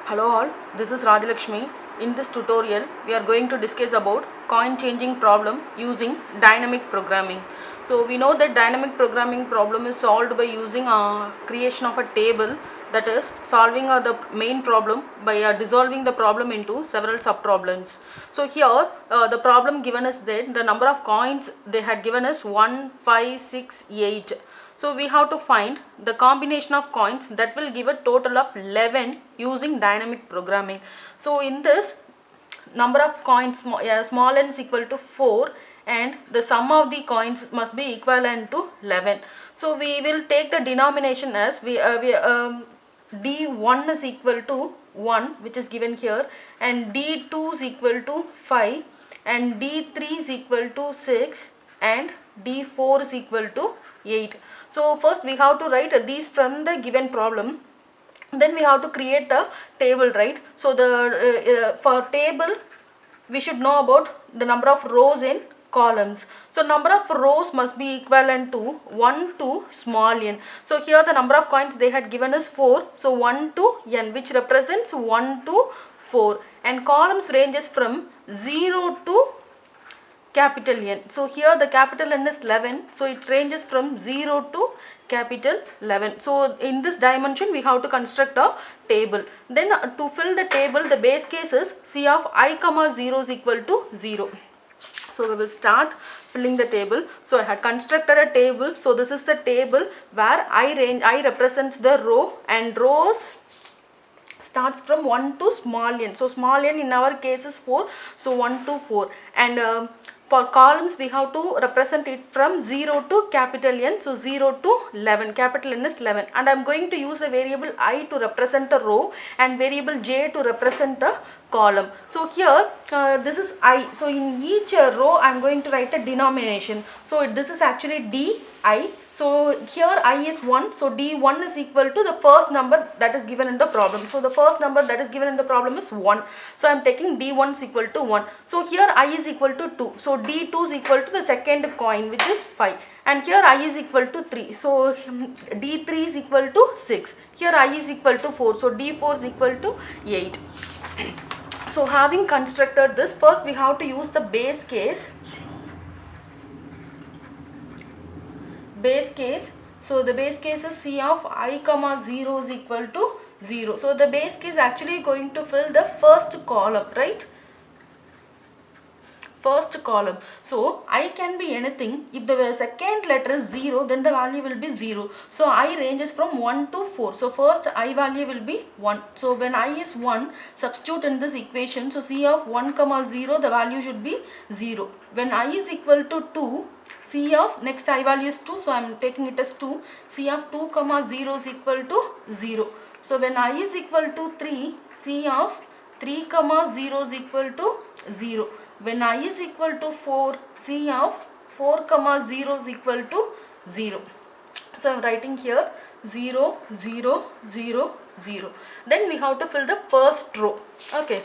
Hello all, this is Rajalakshmi. In this tutorial, we are going to discuss about coin changing problem using dynamic programming. So we know that dynamic programming problem is solved by using creation of a table, that is solving the main problem by dissolving the problem into several subproblems. So here the problem given is that the number of coins they had given us 1, 5, 6, 8. So we have to find the combination of coins that will give a total of 11 using dynamic programming. So in this, number of coins small n is equal to 4 and the sum of the coins must be equivalent to 11. So we will take the denomination as d1 is equal to 1, which is given here, and d2 is equal to 5 and d3 is equal to 6 and d4 is equal to 8. So first we have to write these from the given problem, then we have to create the table, right? So the for table we should know about the number of rows in columns. So number of rows must be equivalent to 1 to small n. So here the number of coins they had given us 4, so 1 to n, which represents 1 to 4, and columns ranges from 0 to capital N. So here the capital N is 11, so it ranges from 0 to capital 11. So in this dimension we have to construct a table. Then to fill the table, the base case is C of I comma 0 is equal to 0. So we will start filling the table. So I had constructed a table. So this is the table where I represents the row, and rows starts from 1 to small n. So small n in our case is 4, so 1 to 4, and for columns we have to represent it from 0 to capital N, so 0 to 11, capital N is 11, and I am going to use a variable I to represent the row and variable j to represent the column. So here this is I, so in each row I am going to write a denomination. So this is actually di. So here I is 1, so d1 is equal to the first number that is given in the problem. So the first number that is given in the problem is 1. So I am taking d1 is equal to 1. So here I is equal to 2. So d2 is equal to the second coin, which is 5. And here I is equal to 3. So d3 is equal to 6. Here I is equal to 4. So d4 is equal to 8. So having constructed this, first we have to use the base case. So the base case is C of I comma 0 is equal to 0. So the base case actually going to fill the first column, right? First column. So I can be anything. If the second letter is 0, then the value will be 0. So I ranges from 1 to 4. So first I value will be 1. So when I is 1, substitute in this equation. So C of 1 comma 0, the value should be 0. When I is equal to 2, C of next I value is 2, so I am taking it as 2. C of 2 comma 0 is equal to 0. So when I is equal to 3, C of 3 comma 0 is equal to 0. When I is equal to 4, C of 4 comma 0 is equal to 0. So I am writing here 0, 0, 0, 0. Then we have to fill the first row. Okay.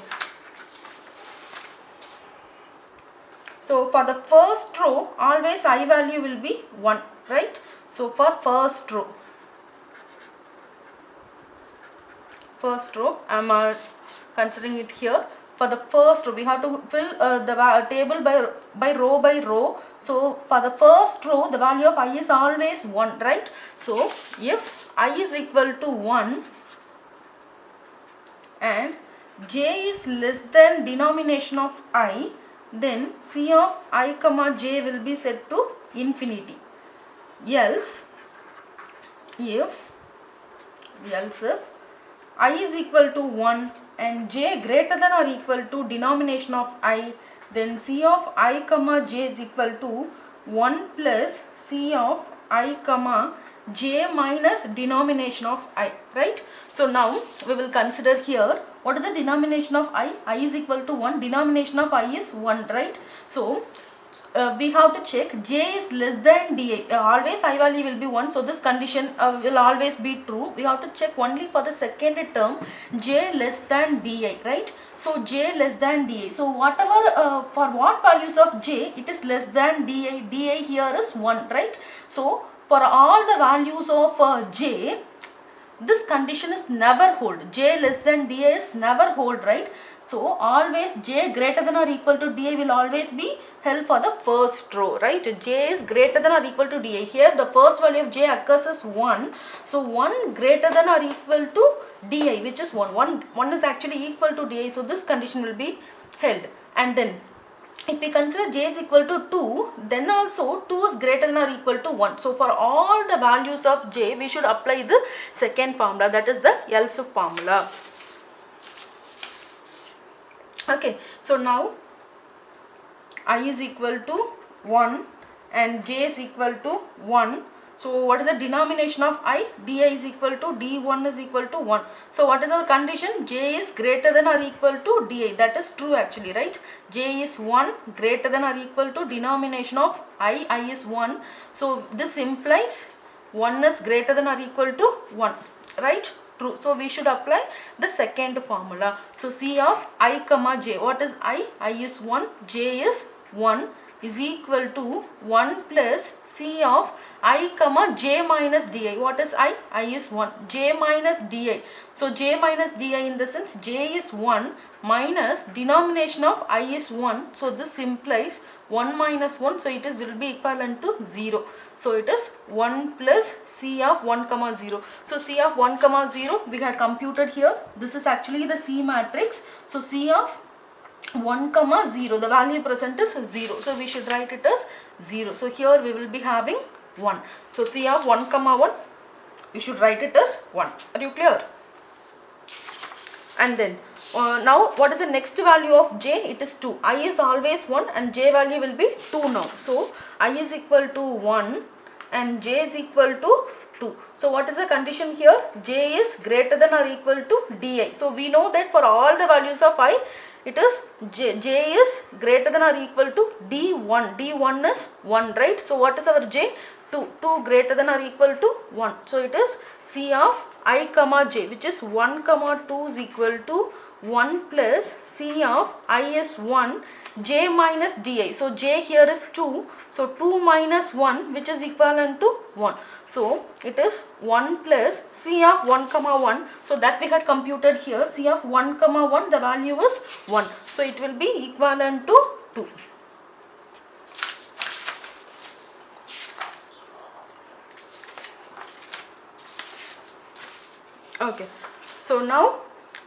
So for the first row, always I value will be 1, right? So for first row I am considering it here. For the first row, we have to fill the table by row. So for the first row, the value of I is always 1, right? So if I is equal to 1 and j is less than denomination of I, then C of I comma j will be set to infinity. Else if I is equal to 1 and j greater than or equal to denomination of I, then C of I comma j is equal to 1 plus C of I comma j minus denomination of I, right? So now we will consider here what is the denomination of I. I is equal to 1, denomination of I is 1, right? So we have to check j is less than di. Always I value will be 1, so this condition will always be true. We have to check only for the second term, j less than di, right? So j less than di. So whatever for what values of j it is less than di. Di here is 1, right? So for all the values of j, this condition is never hold. J less than di is never hold, right? So always j greater than or equal to di will always be held for the first row, right? J is greater than or equal to di. Here the first value of j occurs as 1. So 1 greater than or equal to di, which is 1. 1 is actually equal to di. So this condition will be held. And then if we consider j is equal to 2, then also 2 is greater than or equal to 1. So for all the values of j, we should apply the second formula, that is the else if formula. Okay, so now I is equal to 1 and j is equal to 1. So what is the denomination of I? Di is equal to d1 is equal to 1. So what is our condition? J is greater than or equal to di. That is true actually, right? J is 1 greater than or equal to denomination of I is 1. So this implies 1 is greater than or equal to 1, right? True. So we should apply the second formula. So C of I comma j. What is I? I is 1, j is 1 is equal to 1 plus C of I comma j minus di. What is I? I is 1, j minus di. So j minus di in the sense j is 1 minus denomination of I is 1. So this implies 1 minus 1. So it is will be equivalent to 0. So it is 1 plus C of 1 comma 0. So C of 1 comma 0 we had computed here. This is actually the C matrix. So C of 1 comma 0, the value present is 0. So we should write it as 0. So here we will be having 1. So C of 1 comma 1, we should write it as 1. Are you clear? And then now what is the next value of j? It is 2. I is always 1 and j value will be 2 now. So I is equal to 1 and j is equal to 2. So what is the condition here? J is greater than or equal to di. So we know that for all the values of I, it is j is greater than or equal to d1. d1 is 1, right? So what is our j? 2. 2 greater than or equal to 1. So it is C of I comma j, which is 1 comma 2 is equal to 1 plus C of I is 1 j minus di. So j here is 2. So 2 minus 1, which is equivalent to 1. So it is 1 plus C of 1 comma 1. So that we had computed here. C of 1 comma 1, the value is 1. So it will be equivalent to 2. Okay. So now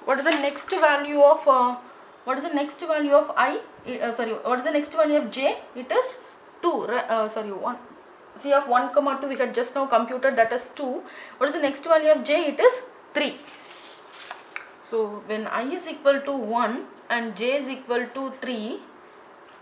what is the next value of I? What is the next value of j? It is 2. 1. C of 1 comma 2 we had just now computed, that is 2. What is the next value of j? It is 3. So when I is equal to 1 and j is equal to 3,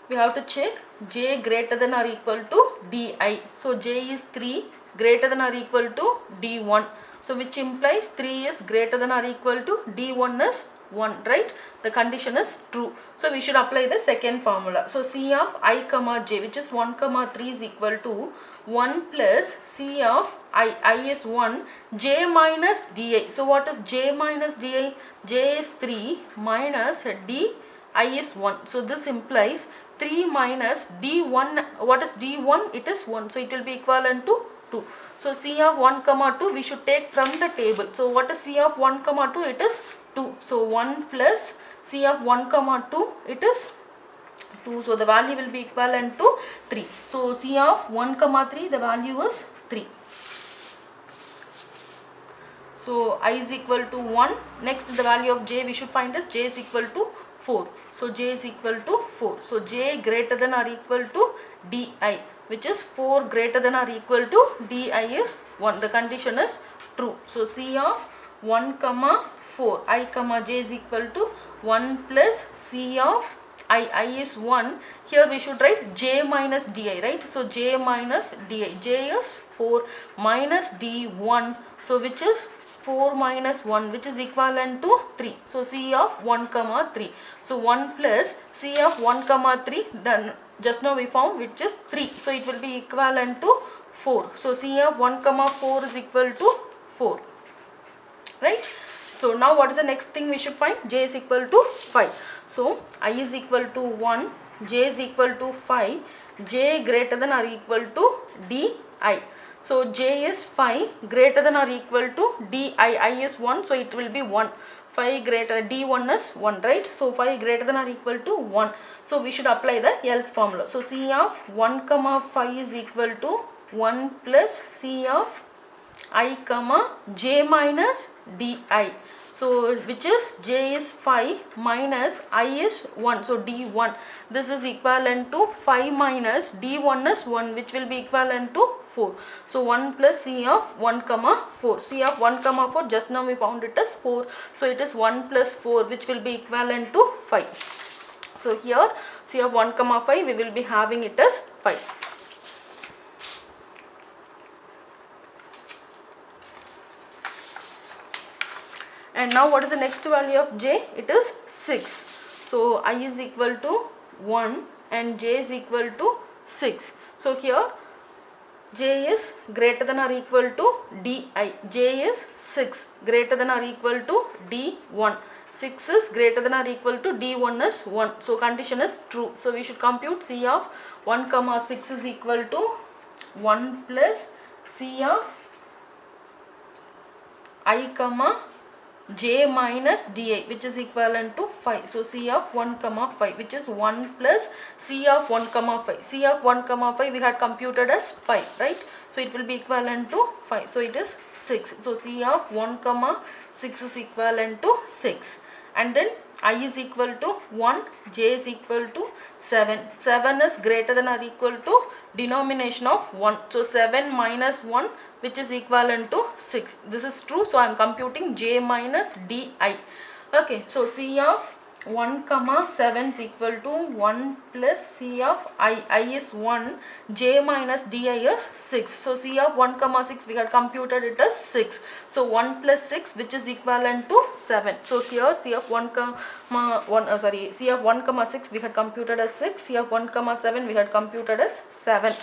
we have to check j greater than or equal to di. So j is 3 greater than or equal to d1. So which implies 3 is greater than or equal to d1 is 1, right? The condition is true. So we should apply the second formula. So C of I comma j, which is 1 comma 3 is equal to 1 plus C of I is 1 j minus di. So what is j minus di? J is 3 minus d I is 1. So this implies 3 minus d1. What is d1? It is 1. So it will be equivalent to 2. So C of 1 comma 2 we should take from the table. So what is C of 1 comma 2? It is 2. So 1 plus C of 1 comma 2, it is 2. So the value will be equivalent to 3. So C of 1 comma 3, the value is 3. So I is equal to 1. Next the value of j we should find is j is equal to 4. So j is equal to 4. So j greater than or equal to di, which is 4 greater than or equal to di is 1. The condition is true. So C of 1 comma 4, I comma j is equal to 1 plus C of I is 1. Here we should write j minus di, right? So j minus di. J is 4 minus d1. So which is 4 minus 1, which is equivalent to 3. So C of 1 comma 3. So 1 plus C of 1 comma 3, then just now we found, which is 3. So it will be equivalent to 4. So C of 1 comma 4 is equal to 4. Right? So now what is the next thing we should find? J is equal to 5. So I is equal to 1, j is equal to 5, j greater than or equal to di. So j is 5 greater than or equal to di, I is 1, so it will be 1. 5 greater, d1 is 1, right? So 5 greater than or equal to 1. So we should apply the else formula. So C of 1 comma 5 is equal to 1 plus C of I comma j minus di. So which is j is 5 minus I is 1, so d1. This is equivalent to 5 minus d1 is 1, which will be equivalent to 4. So 1 plus C of 1 comma 4. C of 1 comma 4, just now we found it as 4. So it is 1 plus 4, which will be equivalent to 5. So here C of 1 comma 5, we will be having it as 5. And now what is the next value of j? It is 6. So I is equal to 1 and j is equal to 6. So here j is greater than or equal to di. J is 6 greater than or equal to d1. 6 is greater than or equal to d1 is 1. So condition is true. So we should compute C of 1 comma 6 is equal to 1 plus C of I comma j minus di, which is equivalent to 5. So C of 1 comma 5, which is 1 plus C of 1 comma 5. C of 1 comma 5 we had computed as 5, right? So it will be equivalent to 5. So it is 6. So C of 1 comma 6 is equivalent to 6. And then I is equal to 1, j is equal to 7. 7 is greater than or equal to denomination of 1. So 7 minus 1, which is equivalent to 6. This is true. So I am computing j minus di. Okay. So C of 1 comma 7 is equal to 1 plus C of I is 1, j minus di is 6. So C of 1 comma 6 we had computed it as 6. So 1 plus 6, which is equivalent to 7. So here C of 1 comma 1 C of 1 comma 6 we had computed as 6. C of 1 comma 7 we had computed as 7.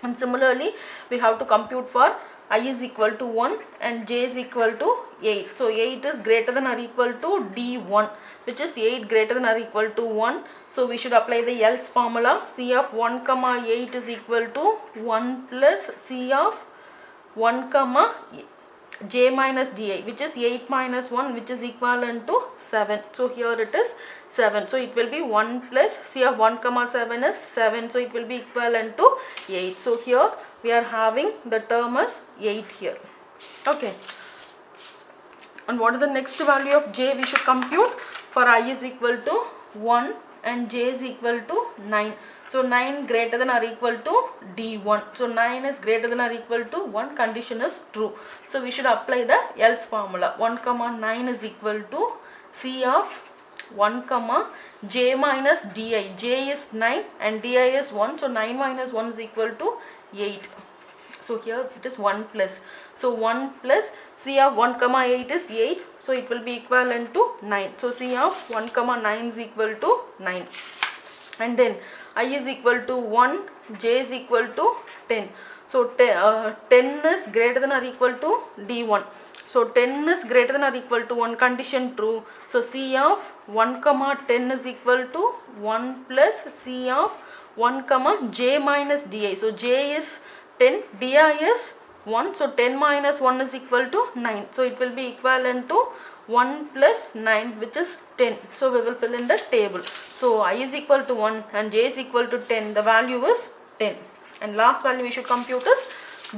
And similarly we have to compute for I is equal to 1 and j is equal to 8. So 8 is greater than or equal to d1, which is 8 greater than or equal to 1. So we should apply the else formula. C of 1 comma 8 is equal to 1 plus C of 1 comma j minus di, which is 8 minus 1, which is equivalent to 7. So here it is 7. So it will be 1 plus C of 1 comma 7 is 7. So it will be equivalent to 8. So here we are having the term as 8 here. Okay. And what is the next value of j we should compute? For I is equal to 1 and j is equal to 9. So 9 greater than or equal to d1. So 9 is greater than or equal to 1. Condition is true. So we should apply the else formula. 1 comma 9 is equal to C of 1 comma j minus di. J is 9 and di is 1. So 9 minus 1 is equal to 8. So here it is 1 plus. So 1 plus C of 1 comma 8 is 8. So it will be equivalent to 9. So C of 1 comma 9 is equal to 9. And then I is equal to 1, j is equal to 10. So 10 is greater than or equal to d1. So 10 is greater than or equal to 1, condition true. So C of 1 comma 10 is equal to 1 plus C of 1 comma j minus di. So j is 10, di is 1. So 10 minus 1 is equal to 9. So it will be equivalent to 1 plus 9, which is 10. So we will fill in the table. So I is equal to 1 and j is equal to 10. The value is 10. And last value we should compute is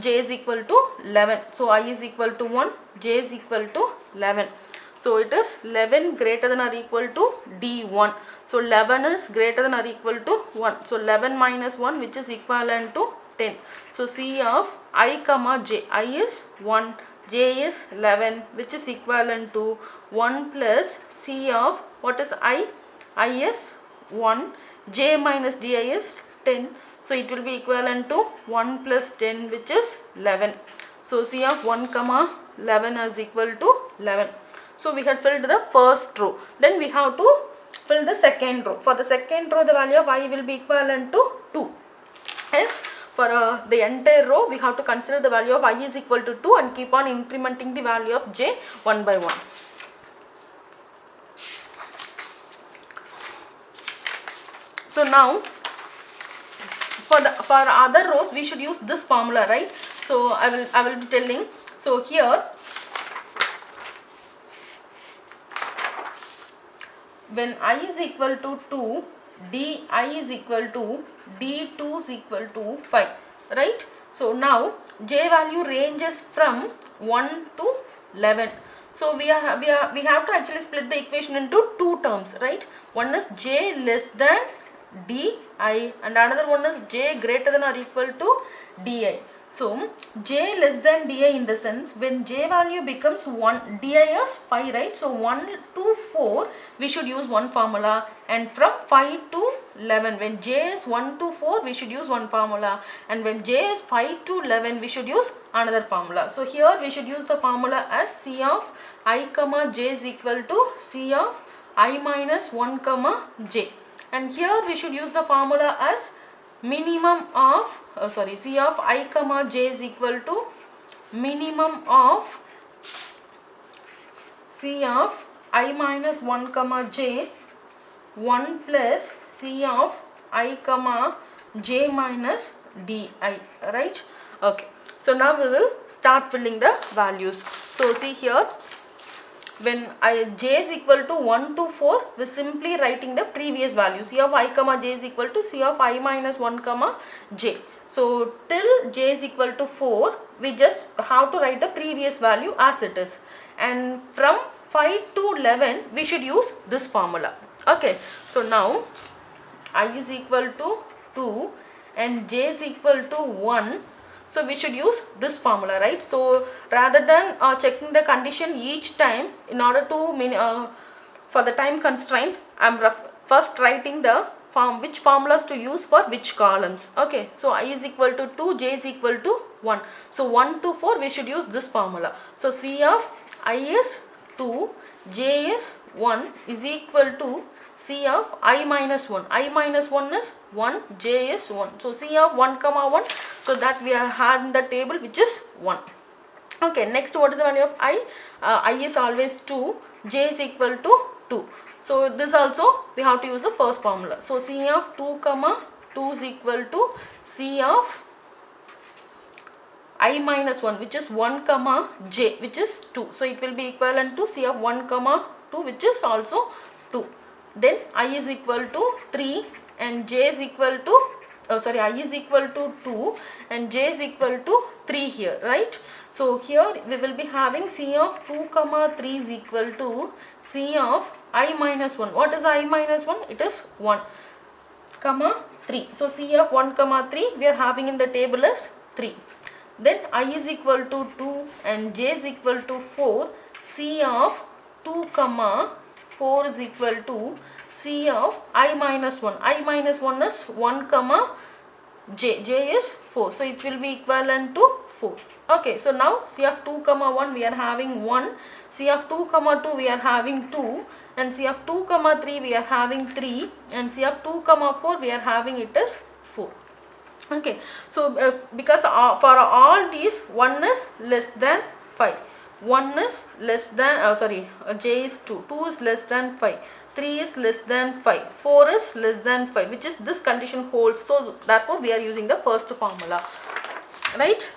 j is equal to 11. So I is equal to 1, j is equal to 11. So it is 11 greater than or equal to d1. So 11 is greater than or equal to 1. So 11 minus 1, which is equivalent to 10. So C of I comma j. I is 1, j is 11, which is equivalent to 1 plus C of what is I? I is 1, j minus di is 10. So it will be equivalent to 1 plus 10, which is 11. So C of 1 comma 11 is equal to 11. So we had filled the first row. Then we have to fill the second row. For the second row, the value of I will be equivalent to 2. Hence, for the entire row, we have to consider the value of I is equal to 2 and keep on incrementing the value of j one by one. So now, for other rows we should use this formula, right? So I will be telling. So here when I is equal to 2, di is equal to d2 is equal to 5, right? So now j value ranges from 1 to 11. So we have to actually split the equation into two terms, right? One is j less than di and another one is j greater than or equal to di. So j less than di in the sense when j value becomes 1, di is 5, right? So 1 to 4 we should use one formula, and from 5 to 11 when j is 1 to 4 we should use one formula, and when j is 5 to 11 we should use another formula. So here we should use the formula as C of I comma j is equal to C of I minus 1 comma j, and here we should use the formula as minimum of C of I comma j is equal to minimum of C of I minus 1 comma j 1 plus C of I comma j minus di, right? Okay, so now we will start filling the values. So see here, when j is equal to 1 to 4, we simply writing the previous value. C of I comma j is equal to C of I minus 1 comma j. So till j is equal to 4, we just have to write the previous value as it is. And from 5 to 11, we should use this formula. Okay, so now I is equal to 2 and j is equal to 1. So we should use this formula, right? So rather than checking the condition each time, in order to for the time constraint, I am first writing the which formulas to use for which columns. Okay, so I is equal to 2, j is equal to 1. So 1 to 4 we should use this formula. So C of I is 2, j is 1 is equal to C of I minus 1. I minus 1 is 1, j is 1. So C of 1 comma 1. So that we have had in the table, which is 1. Okay, next what is the value of I? I is always 2, j is equal to 2. So this also we have to use the first formula. So C of 2 comma 2 is equal to C of I minus 1, which is 1 comma j, which is 2. So it will be equivalent to C of 1 comma 2, which is also 2. Then I is equal to 3 and j is equal to I is equal to 2 and j is equal to 3 here, right? So here we will be having C of 2 comma 3 is equal to C of I minus 1. What is I minus 1? It is 1 comma 3. So C of 1 comma 3 we are having in the table is 3. Then I is equal to 2 and j is equal to 4. C of 2 comma 4 is equal to C of I minus 1. I minus 1 is 1 comma j. J is 4. So it will be equivalent to 4. Okay, so now C of 2 comma 1 we are having 1. C of 2 comma 2 we are having 2. And C of 2 comma 3 we are having 3. And C of 2 comma 4 we are having it as 4. Okay, so because for all these 1 is less than 5. 1 is less than, j is 2. 2 is less than 5. 3 is less than 5, 4 is less than 5, which is this condition holds. So therefore we are using the first formula, right?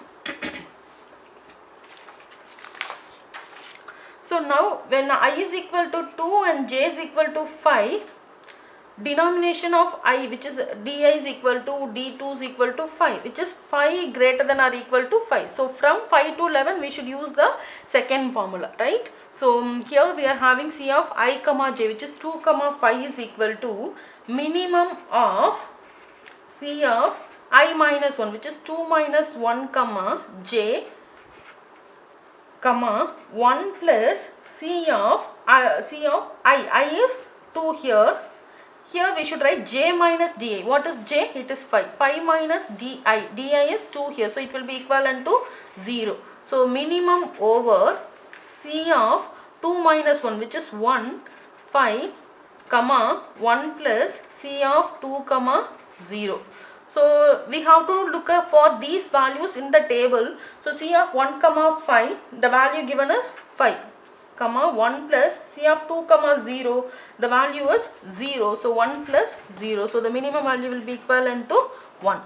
So now when I is equal to 2 and j is equal to 5, denomination of I, which is di is equal to d2 is equal to 5, which is 5 greater than or equal to 5. So from 5 to 11 we should use the second formula, right? So here we are having C of I comma j, which is 2 comma 5 is equal to minimum of C of I minus 1, which is 2 minus 1 comma j comma 1 plus C of I is 2 here. Here we should write j minus di. What is j? It is 5. 5 minus di. Di is 2 here. So it will be equivalent to 0. So minimum over C of 2 minus 1, which is 1, 5, comma 1 plus C of 2 comma 0. So we have to look for these values in the table. So C of 1 comma 5, the value given is 5, comma 1 plus C of 2 comma 0, the value is 0. So 1 plus 0. So the minimum value will be equivalent to 1.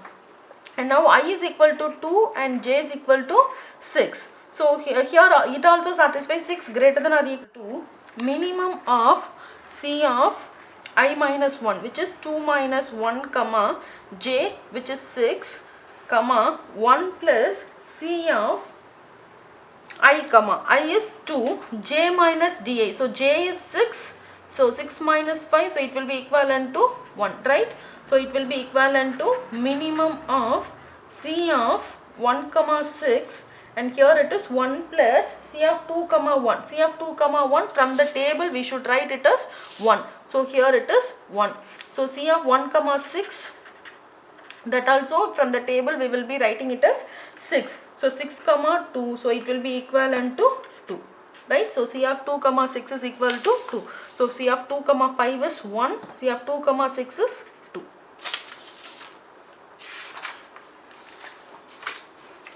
and now I is equal to 2 and j is equal to 6. So here it also satisfies 6 greater than or equal to minimum of C of I minus 1, which is 2 minus 1 comma j, which is 6 comma 1 plus C of I comma I is 2, j minus di. So j is 6, so 6 minus 5, so it will be equivalent to 1, right? So it will be equivalent to minimum of C of 1 comma 6, and here it is 1 plus C of 2 comma 1. C of 2 comma 1, from the table we should write it as 1. So here it is 1. So C of 1 comma 6, that also from the table we will be writing it as 6. So 6 comma 2, so it will be equivalent to 2, right? So C of 2 comma 6 is equal to 2. So C of 2 comma 5 is 1, C of 2 comma 6 is 2.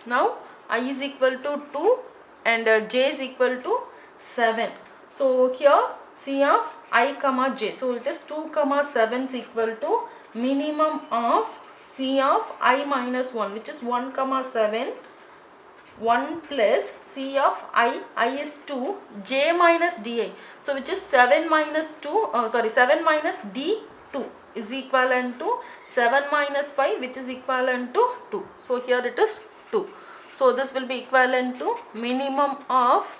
Now I is equal to 2 and j is equal to 7. So here C of I comma j, so it is 2 comma 7 is equal to minimum of C of I minus 1, which is 1 comma 7, 1 plus C of I is 2, j minus di, so which is 7 minus 7 minus d2 is equivalent to 7 minus 5, which is equivalent to 2. So here it is 2. So this will be equivalent to minimum of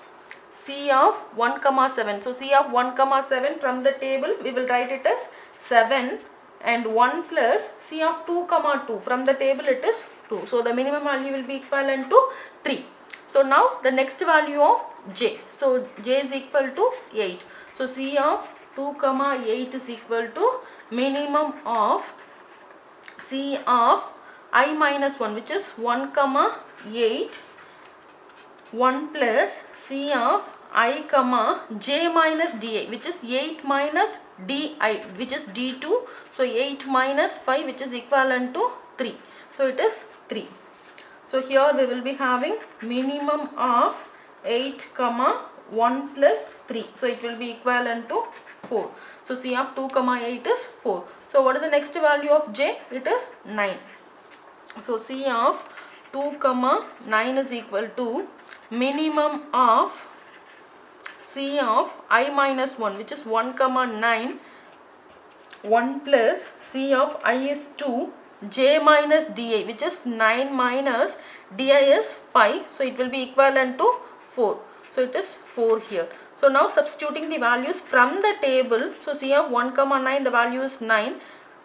C of 1 comma 7. So C of 1 comma 7, from the table we will write it as 7 and 1 plus C of 2 comma 2, from the table it is 2. So the minimum value will be equivalent to 3. So now the next value of j. So j is equal to 8. So C of 2 comma 8 is equal to minimum of C of I minus 1, which is 1 comma 8, 1 plus C of I comma j minus di, which is 8 minus di, which is d2. So 8 minus 5, which is equivalent to 3. So it is 3. So here we will be having minimum of 8 comma 1 plus 3. So it will be equivalent to 4. So C of 2 comma 8 is 4. So what is the next value of j? It is 9. So C of 2 comma 9 is equal to minimum of C of I minus 1, which is 1 comma 9, 1 plus C of I is 2, j minus di, which is 9 minus di is 5. So it will be equivalent to 4. So it is 4 here. So now substituting the values from the table. So C of 1 comma 9, the value is 9.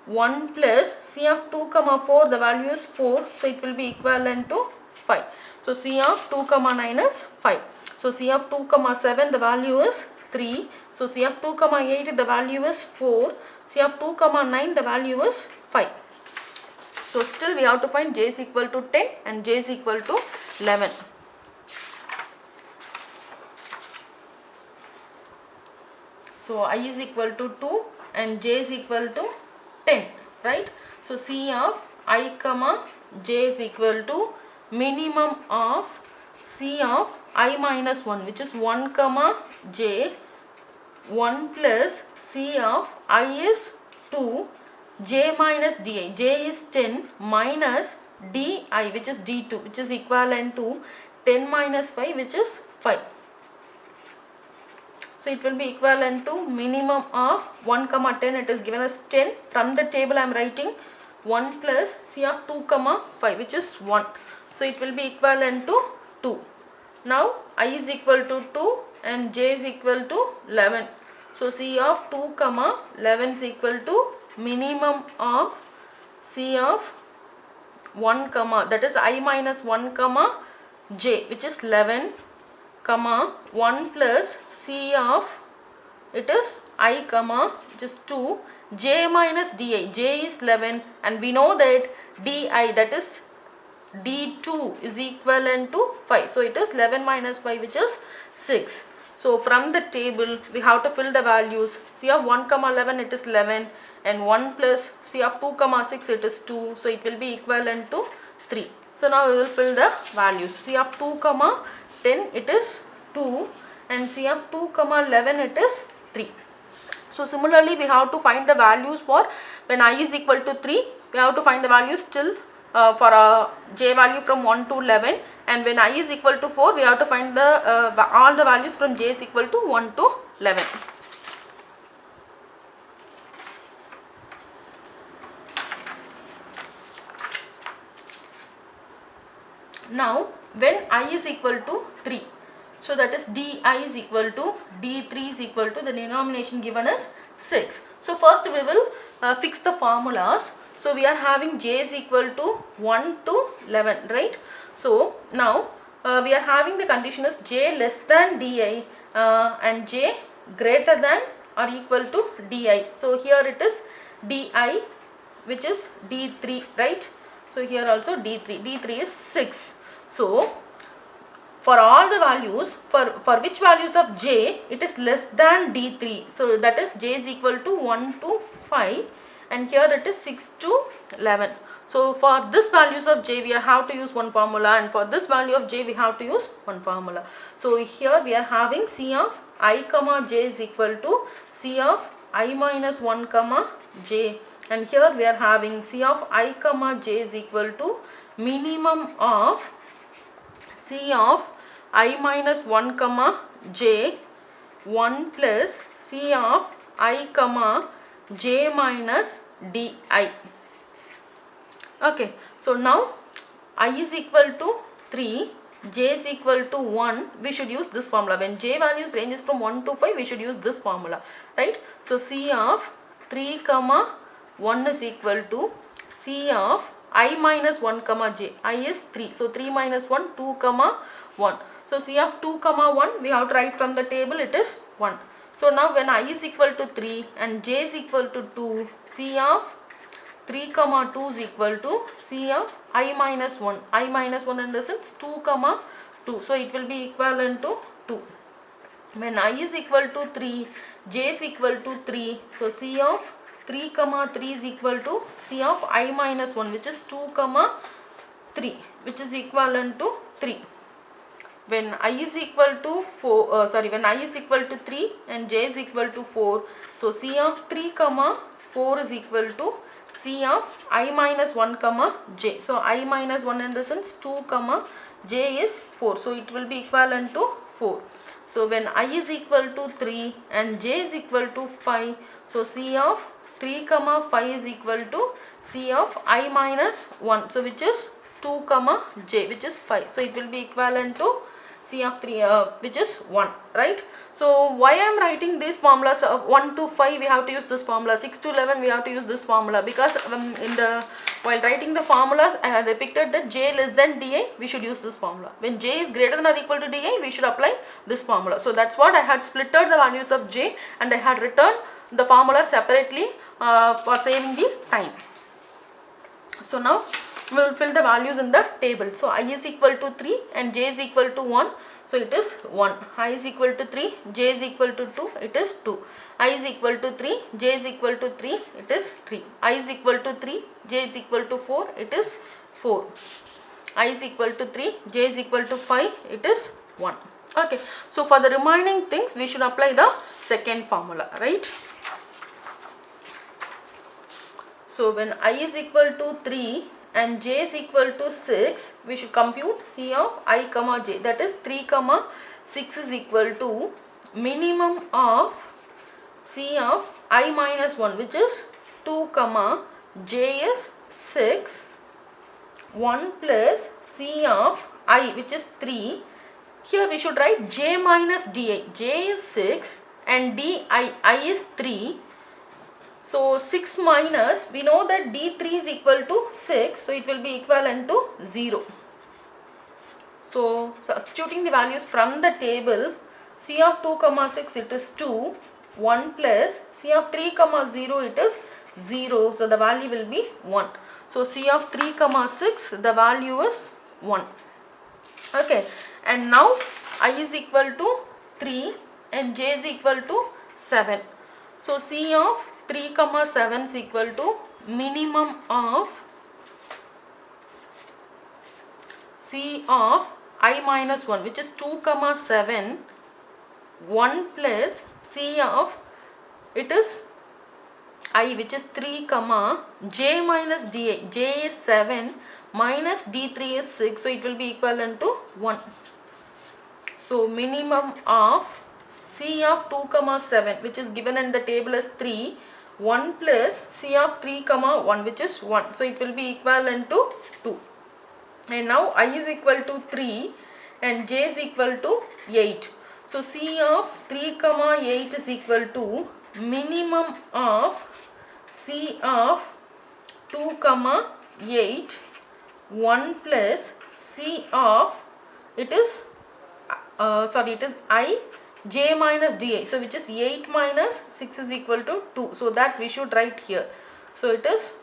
1 plus C of 2 comma 4, the value is 4. So it will be equivalent to 5. So C of 2 comma 9 is 5. So C of 2 comma 7, the value is 3. So C of 2 comma 8, the value is 4. C of 2 comma 9, the value is 5. So still we have to find j is equal to 10 and j is equal to 11. So I is equal to 2 and j is equal to 10, right? So C of I comma j is equal to minimum of C of I minus 1, which is 1 comma j, 1 plus C of I is 2, j minus di, j is 10 minus di, which is d2, which is equivalent to 10 minus 5, which is 5. So it will be equivalent to minimum of 1 comma 10, it is given as 10. From the table I am writing 1 plus C of 2 comma 5, which is 1. So it will be equivalent to 2. Now I is equal to 2 and j is equal to 11. So C of 2 comma 11 is equal to minimum of C of 1 comma, that is I minus 1 comma j, which is 11 comma 1 plus C of, it is I comma, which is 2, j minus di, j is 11 and we know that di, that is d2 is equivalent to 5. So it is 11 minus 5, which is 6. So from the table we have to fill the values. C of 1 comma 11, it is 11, and 1 plus C of 2 comma 6, it is 2. So it will be equivalent to 3. So now we will fill the values. C of 2 comma 10, it is 2, and C of 2 comma 11, it is 3. So similarly we have to find the values for when I is equal to 3. We have to find the values till for j value from 1 to 11, and when I is equal to 4 we have to find the all the values from j is equal to 1 to 11. Now when I is equal to 3, so that is di is equal to d3 is equal to the denomination given as 6. So first we will fix the formulas. So we are having j is equal to 1 to 11, right? So now we are having the condition as j less than di and j greater than or equal to di. So here it is di which is d3, right? So here also d3 is 6. So for all the values, for which values of j it is less than d3, so that is j is equal to 1 to 5, and here it is 6 to 11. So for this values of j we have to use one formula, and for this value of j we have to use one formula. So here we are having c of I comma j is equal to c of I minus 1 comma j, and here we are having c of I comma j is equal to minimum of c of I minus 1 comma j 1 plus c of I comma j minus di. Okay, so now I is equal to 3, j is equal to 1, we should use this formula. When j values ranges from 1 to 5 we should use this formula, right? So c of 3 comma 1 is equal to c of I minus 1 comma j. I is 3, so 3 minus 1, 2 comma 1. So c of 2 comma 1 we have to write from the table, it is 1. So now when I is equal to 3 and j is equal to 2, c of 3 comma 2 is equal to c of I minus 1. I minus 1 in the sense 2 comma 2. So it will be equivalent to 2. When I is equal to 3, j is equal to 3. So c of 3 comma 3 is equal to c of I minus 1, which is 2 comma 3, which is equivalent to 3. When I is equal to when I is equal to 3 and j is equal to 4, so c of 3 comma 4 is equal to c of I minus 1 comma j. So I minus 1 in the sense 2 comma j is 4, so it will be equivalent to 4. So when I is equal to 3 and j is equal to 5, so c of 3 comma 5 is equal to c of I minus 1, so which is 2 comma j, which is 5. So it will be equivalent to c of 3 which is 1, right? So why I am writing these formulas of 1 to 5 we have to use this formula, 6 to 11 we have to use this formula, because while writing the formulas I had depicted that j less than di we should use this formula. When j is greater than or equal to di we should apply this formula. So that's what I had splitted the values of j and I had written the formula separately for saving the time. So now we will fill the values in the table. So I is equal to 3 and j is equal to 1, so it is 1. I is equal to 3, j is equal to 2, it is 2. I is equal to 3, j is equal to 3, it is 3. I is equal to 3, j is equal to 4, it is 4. I is equal to 3, j is equal to 5, it is 1. Okay, so for the remaining things we should apply the second formula, right? So when I is equal to 3 and j is equal to 6, we should compute c of I comma j, that is 3 comma 6 is equal to minimum of c of I minus 1, which is 2 comma j is 6, 1 plus c of I, which is 3. Here we should write j minus di. J is 6 and di, I is 3. So 6 minus, we know that d3 is equal to 6, so it will be equivalent to 0. So substituting the values from the table, c of 2 comma 6 it is 2, 1 plus c of 3 comma 0 it is 0, so the value will be 1. So c of 3 comma 6 the value is 1. Okay, and now I is equal to 3 and j is equal to 7. So c of 3 comma 7 is equal to minimum of c of I minus 1, which is 2 comma 7, 1 plus c of, it is I, which is 3 comma j minus di. J is 7, minus d3 is 6, so it will be equivalent to 1. So minimum of C of 2 comma 7, which is given in the table as 3, 1 plus C of 3 comma 1, which is 1, so it will be equivalent to 2. And now I is equal to 3 and j is equal to 8. So C of 3 comma 8 is equal to minimum of C of 2 comma 8, 1 plus C of, it is it is I j minus di, so which is 8 minus 6 is equal to 2, so that we should write here. So it is,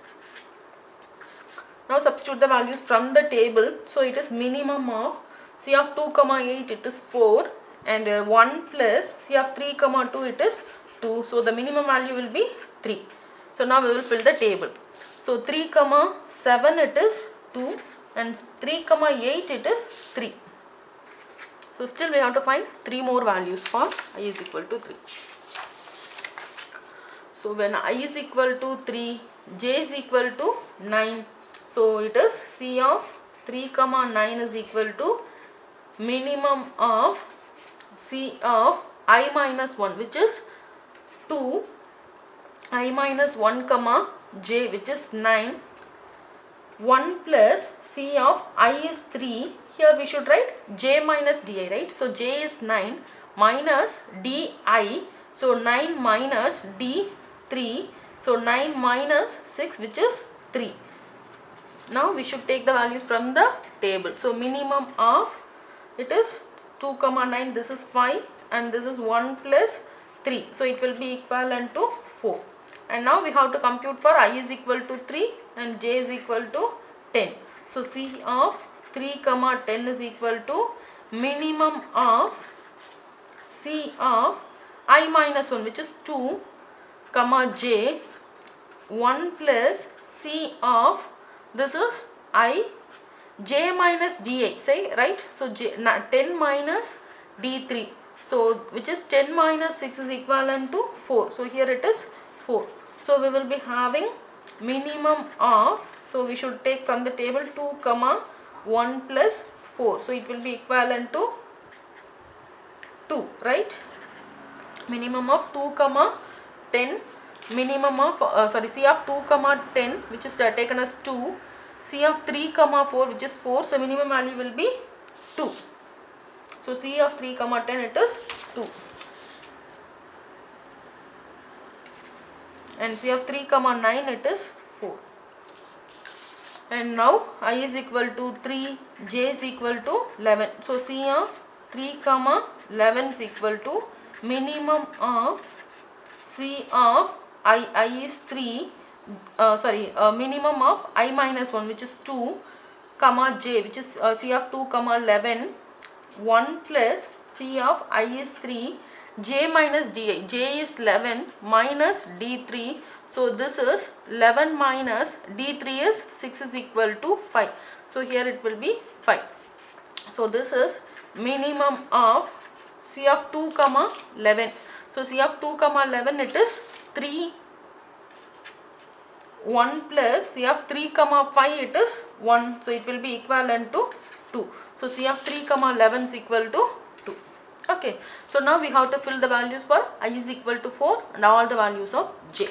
now substitute the values from the table, so it is minimum of C of 2 comma 8, it is 4, and 1 plus C of 3 comma 2, it is 2, so the minimum value will be 3. So now we will fill the table. So 3 comma 7 it is 2 and 3 comma 8 it is 3. So still we have to find 3 more values for I is equal to 3. So when I is equal to 3, j is equal to 9. So it is C of 3 comma 9 is equal to minimum of C of I minus 1, which is 2, I minus 1 comma j, which is 9, 1 plus C of I is 3, here we should write j minus di, right? So j is 9 minus di, so 9 minus d3, so 9 minus 6, which is 3. Now we should take the values from the table. So minimum of, it is 2 comma 9, this is 5 and this is 1 plus 3, so it will be equivalent to 4. And now we have to compute for I is equal to 3 and j is equal to 10. So C of 3 comma 10 is equal to minimum of C of I minus 1, which is 2 comma j, 1 plus C of, this is I j minus di, say, right? So 10 minus d3, so which is 10 minus 6 is equivalent to 4, so here it is 4. So we will be having minimum of, so we should take from the table 2 comma 1 plus 4, so it will be equivalent to 2, right? Minimum of 2 comma 10, minimum of C of 2 comma 10, which is taken as 2, C of 3 comma 4, which is 4, so minimum value will be 2. So C of 3 comma 10, it is 2, and C of 3 comma 9, it is 4. And now I is equal to 3, j is equal to 11. So C of 3 comma 11 is equal to minimum of C of I is 3, minimum of I minus 1, which is 2 comma j, which is C of 2 comma 11, 1 plus C of I is 3, j minus di, j is 11 minus d3, so this is 11 minus d3 is 6 is equal to 5, so here it will be 5. So this is minimum of C of 2 comma 11. So C of 2 comma 11, it is 3, 1 plus C of 3 comma 5, it is 1, so it will be equivalent to 2. So C of 3 comma 11 is equal to 2. Okay, so now we have to fill the values for I is equal to 4 and all the values of j.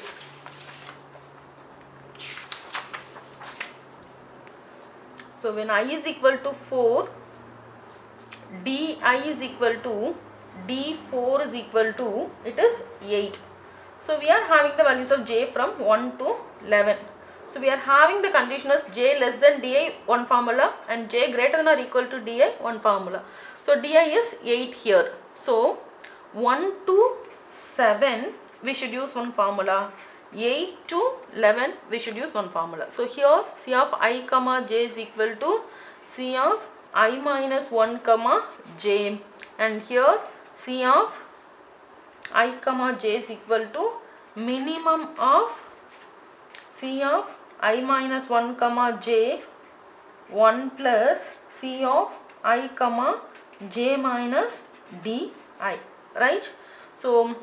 So when I is equal to 4, di is equal to d4 is equal to, it is 8. So we are having the values of j from 1 to 11. So we are having the condition as j less than di, one formula, and j greater than or equal to di, one formula. So di is 8 here. So 1 to 7 we should use one formula, 8 to 11 we should use one formula. So here C of I comma j is equal to C of I minus 1 comma j, and here C of I comma j is equal to minimum of C of I minus 1 comma j, 1 plus C of I comma j minus di, right? So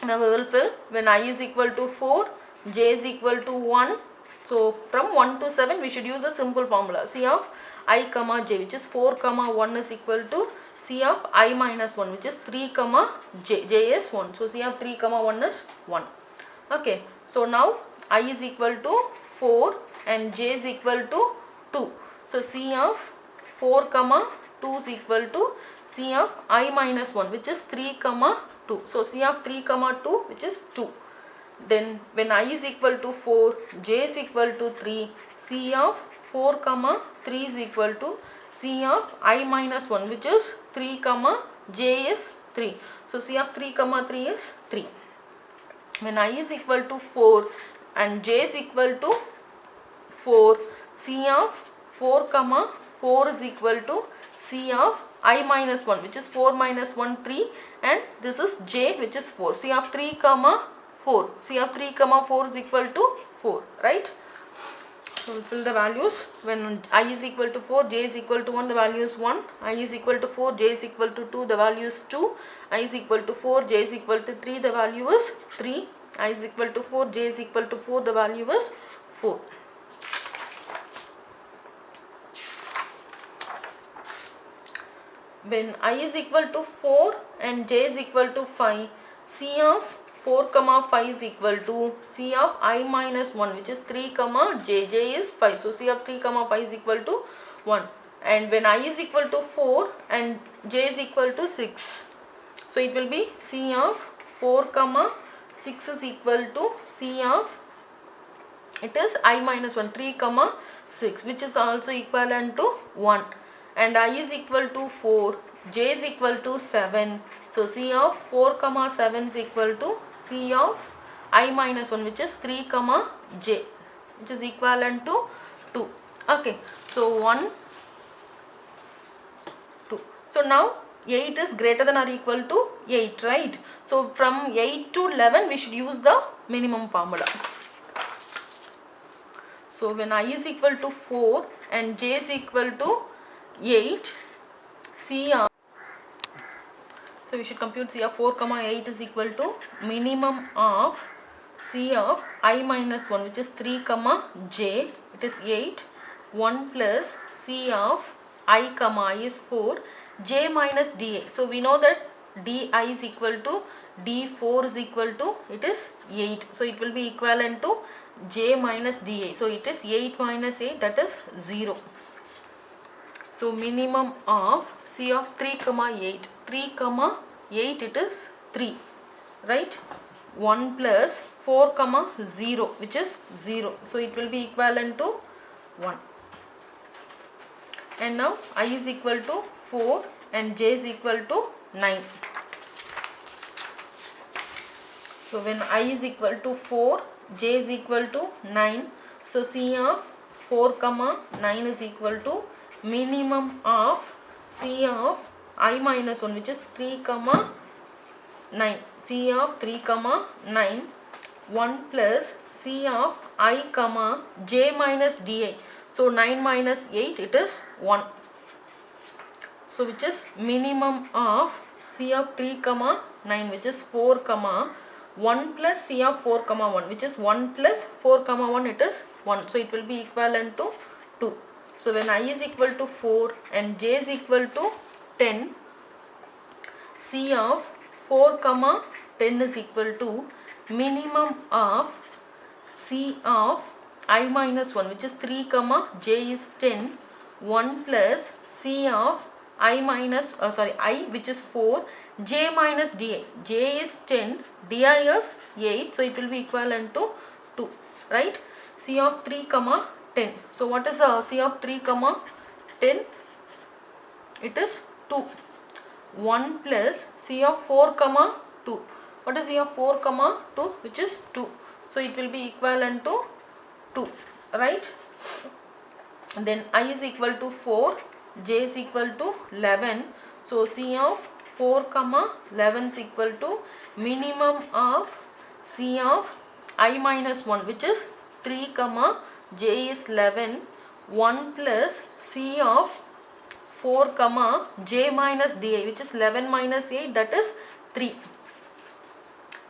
now we will fill when I is equal to 4, j is equal to 1, So from 1 to 7 we should use a simple formula. C of I comma j, which is 4 comma 1 is equal to C of I minus 1, which is 3 comma j. J is 1. So C of 3 comma 1 is 1. Okay. So now I is equal to 4 and j is equal to 2. So C of 4 comma 2 is equal to C of I minus 1, which is 3 comma 2. So C of 3 comma 2, which is 2. Then when I is equal to 4, j is equal to 3, C of 4 comma 3 is equal to C of I minus 1, which is 3 comma j is 3. So C of 3 comma 3 is 3. When I is equal to 4 and j is equal to 4, C of 4 comma 4 is equal to C of I minus 1, which is 4 minus 1, 3, and this is j, which is 4. C of 3 comma 4. C of 3 comma 4 is equal to 4, right? So we fill the values. When I is equal to 4, j is equal to 1, the value is 1. I is equal to 4, j is equal to 2, the value is 2. I is equal to 4, j is equal to 3, the value is 3. I is equal to 4, j is equal to 4, the value is 4. When I is equal to 4 and j is equal to 5, C of 4 comma 5 is equal to C of I minus 1, which is 3 comma j. J is 5. So C of 3 comma 5 is equal to 1. And when I is equal to 4 and j is equal to 6, so it will be C of 4 comma 6 is equal to C of, it is I minus 1, 3 comma 6, which is also equivalent to 1. And I is equal to 4, j is equal to 7. So C of 4 comma 7 is equal to C of I minus 1, which is 3 comma j, which is equivalent to 2. Okay. So 1, 2. So now 8 is greater than or equal to 8, right? So from 8 to 11 we should use the minimum formula. So when I is equal to 4 and j is equal to 8, C of, so we should compute C of 4 comma 8 is equal to minimum of C of I minus 1, which is 3 comma j, it is 8, 1 plus C of I comma I is 4, j minus dA. So we know that di is equal to d4 is equal to, it is 8. So it will be equivalent to j minus dA. So it is 8 minus 8, that is 0. So minimum of C of 3 comma 8. 3 comma 8, it is 3, right? 1 plus 4 comma 0, which is 0. So it will be equivalent to 1. And now I is equal to 4 and j is equal to 9. So when I is equal to 4, j is equal to 9. So C of 4 comma 9 is equal to minimum of C of I minus 1, which is 3 comma 9. C of 3 comma 9, 1 plus C of I comma j minus dA. So 9 minus 8, it is 1. So which is minimum of C of 3 comma 9, which is 4 comma 1 plus C of 4 comma 1, which is 1 plus 4 comma 1, it is 1. So it will be equivalent to 2. So when I is equal to 4 and j is equal to 10, C of 4 comma 10 is equal to minimum of C of I minus 1, which is 3 comma j is 10, 1 plus C of I minus, I, which is 4, j minus dA. J is 10, dI is 8, so it will be equivalent to 2, right? C of 3 comma 10. So what is C of 3 comma 10? It is 2. 1 plus C of 4 comma 2. What is C of 4 comma 2? Which is 2. So it will be equivalent to 2, right? And then I is equal to 4, j is equal to 11. So C of 4 comma 11 is equal to minimum of C of I minus 1, which is 3 comma j is 11, 1 plus C of 4 comma j minus dA, which is 11 minus 8, that is 3,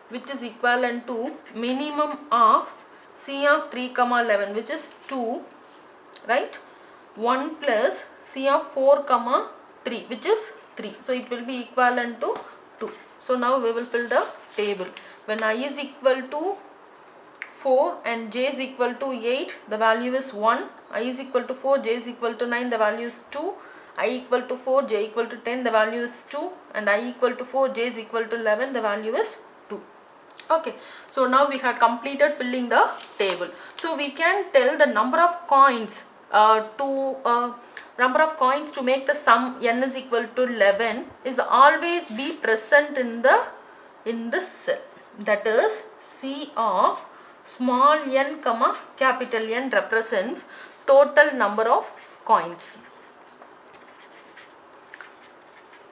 which is equivalent to minimum of C of 3 comma 11 which is 2, right? 1 plus C of 4 comma 3 which is 3. So it will be equivalent to 2. So now we will fill the table. When I is equal to 4 and j is equal to 8, the value is 1. I is equal to 4, j is equal to 9, the value is 2. I equal to 4, j equal to 10, the value is 2. And I equal to 4, j is equal to 11, the value is 2. Okay, so now we have completed filling the table. So we can tell the number of coins to make the sum n is equal to 11 is always be present in the cell. That is, C of small n comma capital N represents total number of coins.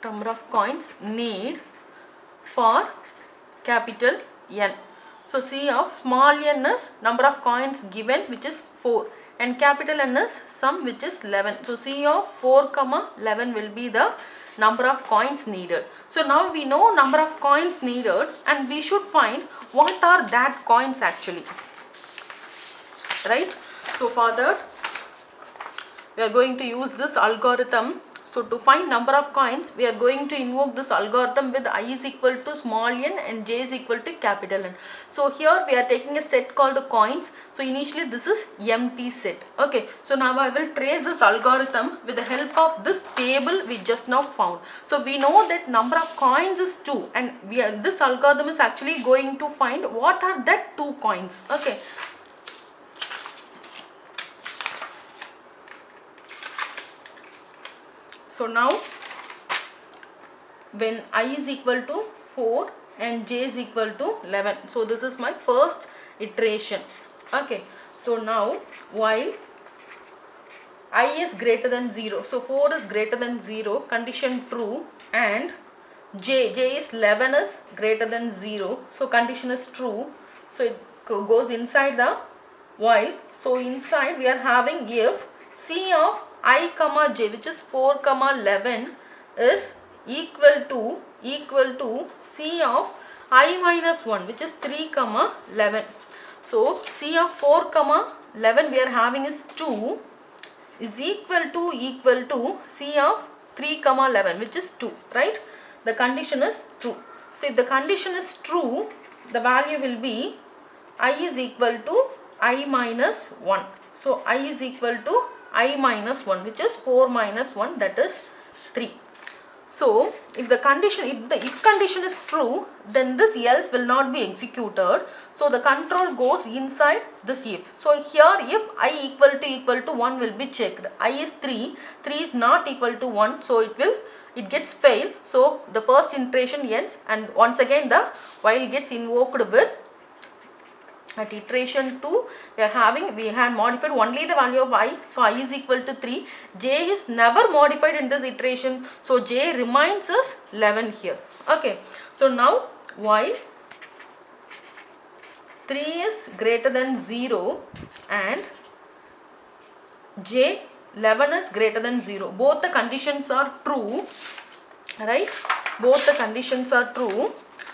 Number of coins need for capital N. So C of small n is number of coins given, which is 4, and capital N is sum, which is 11. So C of 4 comma 11 will be the number of coins needed. So now we know number of coins needed, and we should find what are that coins actually, right? So for that we are going to use this algorithm. So to find number of coins, we are going to invoke this algorithm with I is equal to small n and j is equal to capital N. So here we are taking a set called coins. So initially this is empty set. Okay, so now I will trace this algorithm with the help of this table we just now found. So we know that number of coins is 2, and this algorithm is actually going to find what are that 2 coins. Okay. So now when I is equal to 4 and j is equal to 11, so this is my first iteration. Okay, so now while I is greater than 0, so 4 is greater than 0, condition true, and j is 11 is greater than 0, so condition is true. So it goes inside the while. So inside we are having if C of I comma j, which is 4 comma 11, is equal to C of I minus 1, which is 3 comma 11. So C of 4 comma 11 we are having is 2, is equal to C of 3 comma 11, which is 2, right? The condition is true. So if the condition is true, the value will be I is equal to I minus 1. So I is equal to I minus 1, which is 4 minus 1, that is 3. So if the if condition is true, then this else will not be executed. So the control goes inside this if. So here if I equal to 1 will be checked. I is 3 is not equal to 1, so it gets failed. So the first iteration ends, and once again the while gets invoked with. At iteration 2 we had modified only the value of I, so I is equal to 3. J is never modified in this iteration, so J remains as 11 here. Okay, so now while 3 is greater than 0 and J 11 is greater than 0, both the conditions are true, right? Both the conditions are true.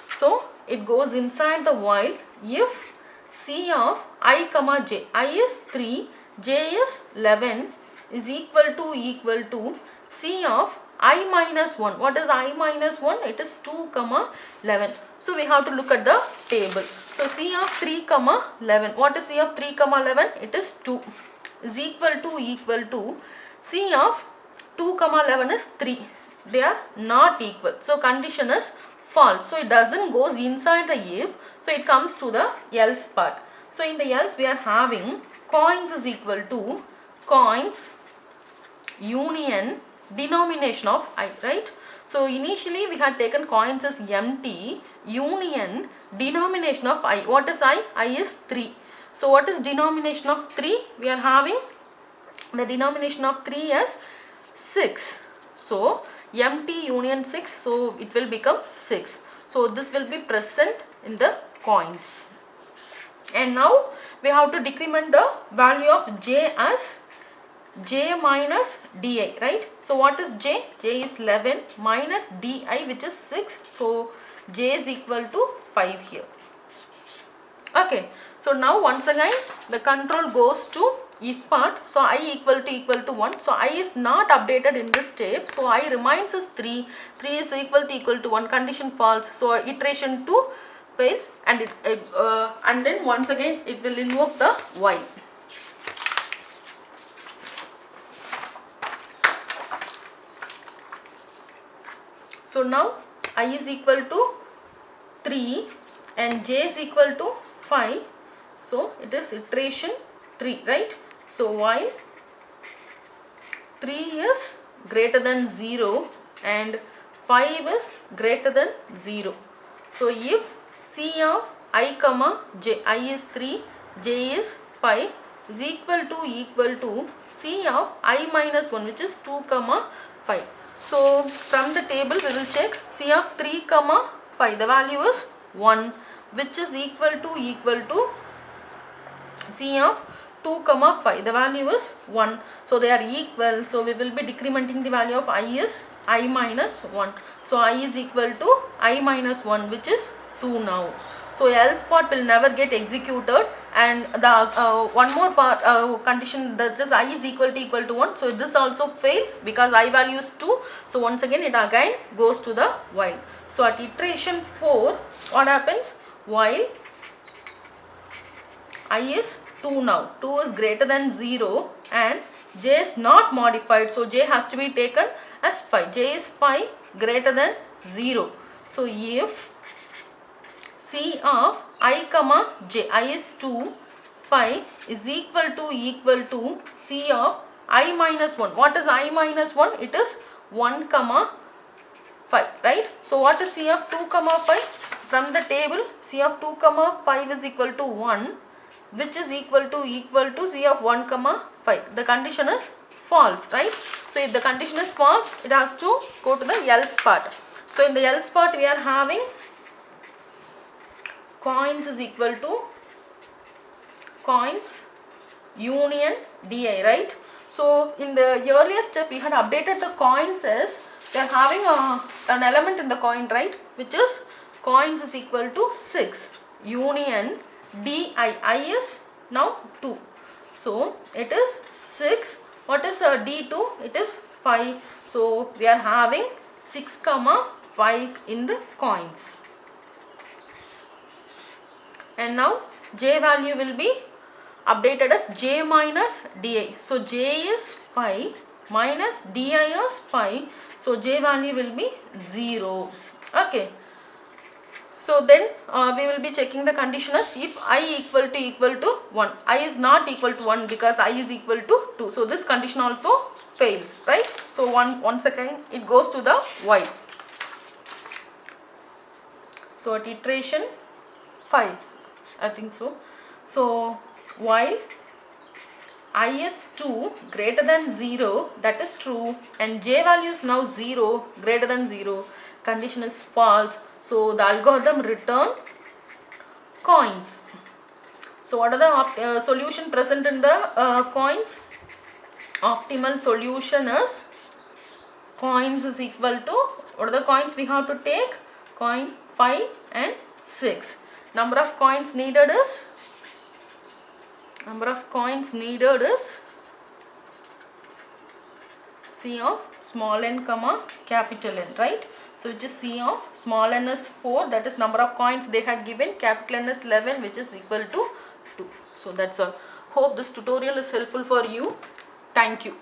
So it goes inside the while if C of I comma j, I is 3, j is 11, is equal to C of I minus 1. What is I minus 1? It is 2 comma 11. So we have to look at the table. So C of 3 comma 11. What is C of 3 comma 11? It is 2, is equal to C of 2 comma 11 is 3. They are not equal. So condition is false. So it doesn't goes inside the if. So it comes to the else part. So in the else we are having coins is equal to coins union denomination of I, right? So initially we had taken coins as empty, union denomination of I. What is I? I is 3. So what is denomination of 3? We are having the denomination of 3 as 6. So empty union 6, so it will become 6. So this will be present in the coins. And now we have to decrement the value of j as j minus di, right? So what is j? J is 11 minus di, which is 6. So j is equal to 5 here. Okay, so now once again the control goes to if part. So I equal to 1. So I is not updated in this step. So I remains as 3. 3 is equal to 1. Condition false. So iteration 2 fails, and and then once again it will invoke the while. So now I is equal to 3 and j is equal to 5. So it is iteration 3, right? So while 3 is greater than 0 and 5 is greater than 0. So if C of I comma j, I is 3, j is 5 is equal to C of I minus 1, which is 2 comma 5. So from the table we will check C of 3 comma 5, the value is 1, which is equal to C of 2 comma 5, the value is 1. So they are equal. So we will be decrementing the value of I is I minus 1. So I is equal to I minus 1, which is 2 now. So else part will never get executed, and the one more part condition, that is I is equal to 1. So this also fails because I value is 2. So once again it again goes to the while. So at iteration 4 what happens? While I is 2 now. 2 is greater than 0 and j is not modified. So j has to be taken as 5. J is 5 greater than 0. So if C of I comma j, I is 2, 5 is equal to C of I minus 1. What is I minus 1? It is 1 comma 5, right? So what is C of 2 comma 5? From the table, C of 2 comma 5 is equal to 1, which is equal to C of 1 comma 5. The condition is false, right? So if the condition is false, it has to go to the else part. So in the else part we are having coins is equal to coins union di, right? So in the earlier step we had updated the coins as they are having an element in the coin, right, which is coins is equal to 6 union di. I is now 2. So it is 6. What is d2? It is 5. So we are having 6 comma 5 in the coins. And now j value will be updated as j minus di. So j is 5 minus di is 5. So j value will be 0. Okay. So then we will be checking the condition as if I equal to 1. I is not equal to 1 because I is equal to 2. So this condition also fails, right? So once again it goes to the while. So at iteration 5, I think so. So while I is 2 greater than 0, that is true, and j value is now 0 greater than 0, condition is false. So the algorithm return coins. So what are the solution present in the coins? Optimal solution is coins is equal to, what are the coins we have to take? Coin 5 and 6. Number of coins needed is C of small n comma capital N, right? So which is C of small n is 4, that is number of coins they had given, capital N is 11, which is equal to 2. So that's all. Hope this tutorial is helpful for you. Thank you.